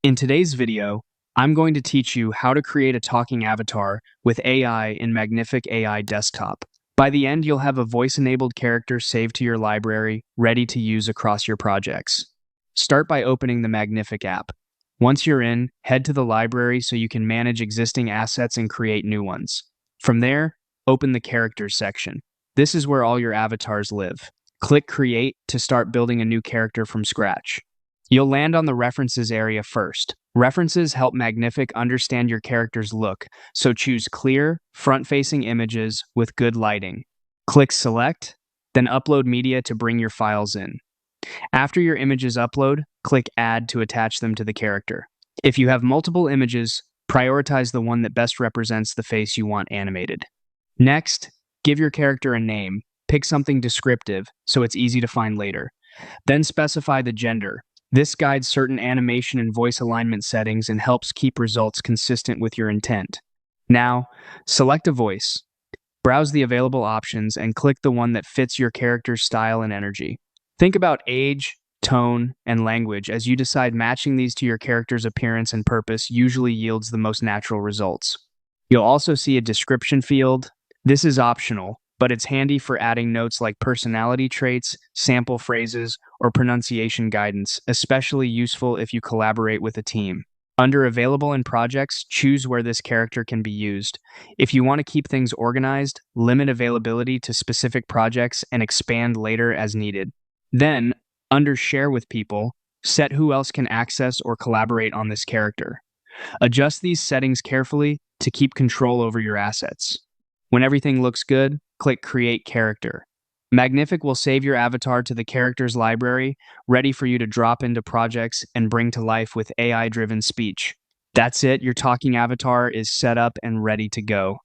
In today's video, I'm going to teach you how to create a talking avatar with AI in Magnific AI Desktop. By the end, you'll have a voice-enabled character saved to your library, ready to use across your projects. Start by opening the Magnific app. Once you're in, head to the library so you can manage existing assets and create new ones. From there, open the Characters section. This is where all your avatars live. Click Create to start building a new character from scratch. You'll land on the References area first. References help Magnific understand your character's look, so choose clear, front-facing images with good lighting. Click Select, then Upload Media to bring your files in. After your images upload, click Add to attach them to the character. If you have multiple images, prioritize the one that best represents the face you want animated. Next, give your character a name. Pick something descriptive so it's easy to find later. Then specify the gender. This guides certain animation and voice alignment settings and helps keep results consistent with your intent. Now, select a voice. Browse the available options and click the one that fits your character's style and energy. Think about age, tone, and language as you decide matching these to your character's appearance and purpose usually yields the most natural results. You'll also see a description field. This is optional, but it's handy for adding notes like personality traits, sample phrases, or pronunciation guidance, especially useful if you collaborate with a team. Under Available in Projects, choose where this character can be used. If you want to keep things organized, limit availability to specific projects and expand later as needed. Then, under Share with People, set who else can access or collaborate on this character. Adjust these settings carefully to keep control over your assets. When everything looks good, click Create Character. Magnific will save your avatar to the characters library, ready for you to drop into projects and bring to life with AI-driven speech. That's it, your talking avatar is set up and ready to go.